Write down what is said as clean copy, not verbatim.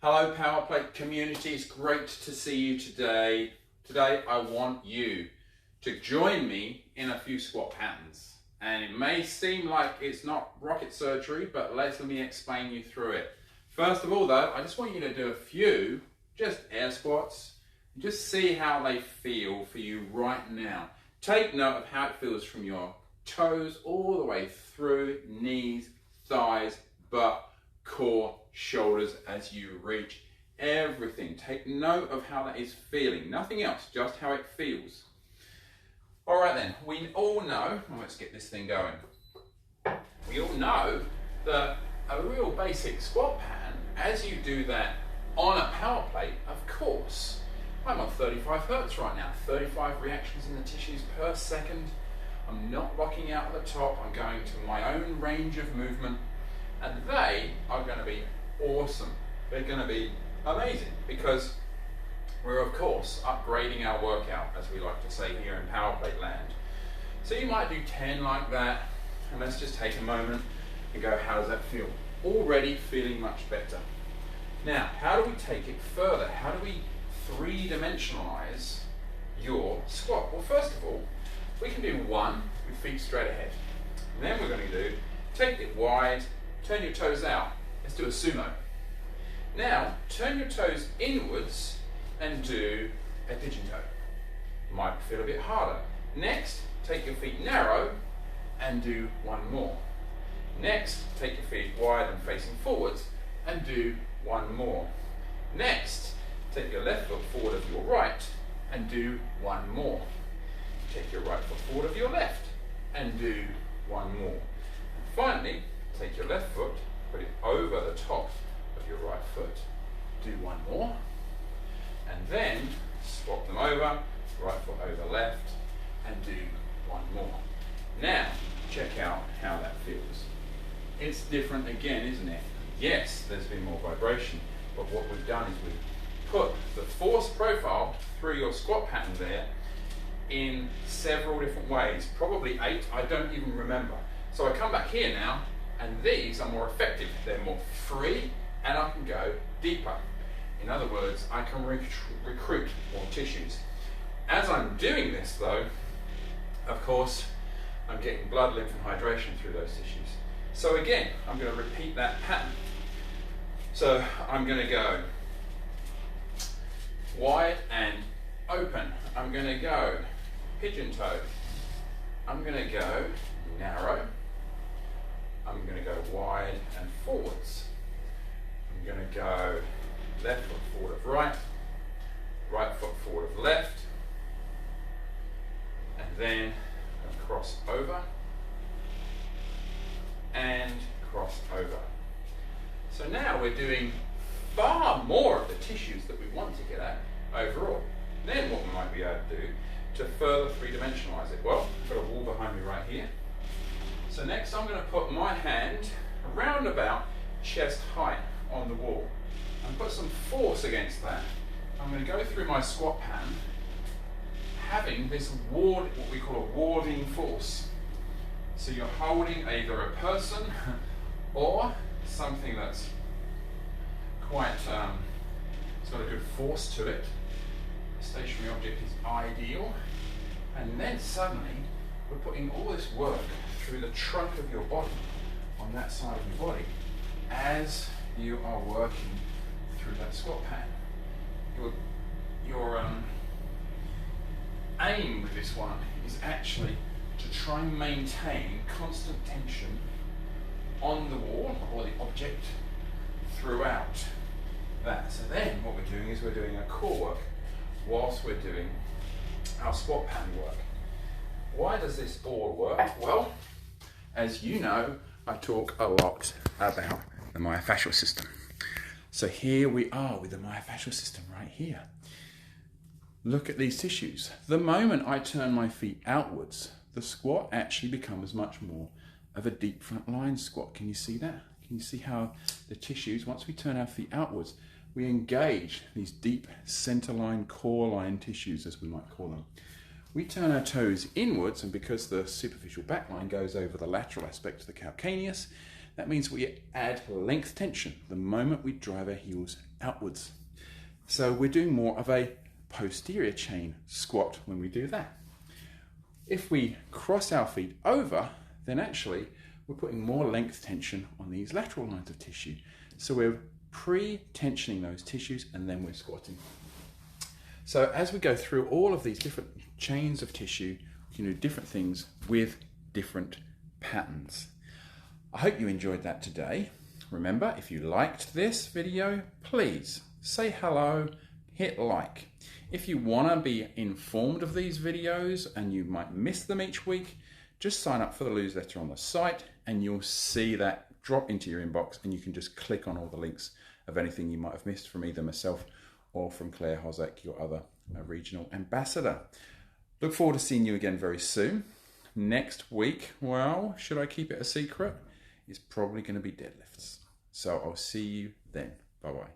Hello Power Plate community, it's great to see you today. Today I want you to join me in a few squat patterns. And it may seem like it's not rocket surgery, but let me explain you through it. First of all though, I just want you to do a few just air squats. Just see how they feel for you right now. Take note of how it feels from your toes all the way through, knees, thighs, butt, core, shoulders as you reach. Everything. Take note of how that is feeling. Nothing else, just how it feels. Alright then, we all know, well, let's get this thing going. We all know that a real basic squat pattern, as you do that on a power plate, of course, I'm on 35 hertz right now, 35 reactions in the tissues per second. I'm not locking out at the top, I'm going to my own range of movement, and they are going to be awesome. They're going to be amazing because we're of course upgrading our workout, as we like to say here in Power Plate land. So you might do 10 like that, and let's just take a moment and go, how does that feel? Already feeling much better. Now, how do we take it further? How do we three-dimensionalize your squat? Well, first of all, we can do one with feet straight ahead. And then we're going to do, take it wide, turn your toes out. Let's do a sumo. Now, turn your toes inwards and do a pigeon toe. Might feel a bit harder. Next, take your feet narrow and do one more. Next, take your feet wide and facing forwards and do one more. Next, take your left foot forward of your right and do one more. Take your right foot forward of your left and do one more. And finally, take your left foot, put it over the top of your right foot, do one more, and then swap them over, right foot over left, and do one more. Now, check out how that feels. It's different again, isn't it? Yes, there's been more vibration, but what we've done is we've put the force profile through your squat pattern there in several different ways, probably 8, I don't even remember. So I come back here now, and these are more effective. They're more free, and I can go deeper. In other words, I can recruit more tissues. As I'm doing this though, of course, I'm getting blood, lymph and hydration through those tissues. So again, I'm going to repeat that pattern. So I'm going to go wide and open. I'm going to go pigeon toe. I'm going to go narrow. I'm going to go wide and forwards. I'm going to go left foot forward of right, right foot forward of left, and then cross over and cross over. So now we're doing far more of the tissues that we want to get at overall. Then what we might be able to do to further three-dimensionalize it? Well, I've got a wall behind me right here. So next I'm going to put my hand around about chest height on the wall and put some force against that. I'm going to go through my squat pattern having this what we call a warding force. So you're holding either a person or something that's quite, it's got a good force to it. A stationary object is ideal. And then suddenly we're putting all this work through the trunk of your body, on that side of your body, as you are working through that squat pattern. Your aim with this one is actually to try and maintain constant tension on the wall or the object throughout that. So then what we're doing is we're doing our core work whilst we're doing our squat pattern work. Why does this all work? Well, as you know, I talk a lot about the myofascial system. So here we are with the myofascial system right here. Look at these tissues. The moment I turn my feet outwards, the squat actually becomes much more of a deep front line squat. Can you see that? Can you see how the tissues, once we turn our feet outwards, we engage these deep center line, core line tissues, as we might call them. We turn our toes inwards, and because the superficial back line goes over the lateral aspect of the calcaneus, That means we add length tension the moment we drive our heels outwards. So we're doing more of a posterior chain squat when we do that. If we cross our feet over, then actually we're putting more length tension on these lateral lines of tissue. So we're pre-tensioning those tissues and then we're squatting. So as we go through all of these different chains of tissue, we can do different things with different patterns. I hope you enjoyed that today. Remember, if you liked this video, please say hello, hit like. If you want to be informed of these videos and you might miss them each week, just sign up for the newsletter on the site and you'll see that drop into your inbox and you can just click on all the links of anything you might have missed from either myself or from Claire Hozak, your other regional ambassador. Look forward to seeing you again very soon. Next week, well, should I keep it a secret? It's probably going to be deadlifts. So I'll see you then. Bye-bye.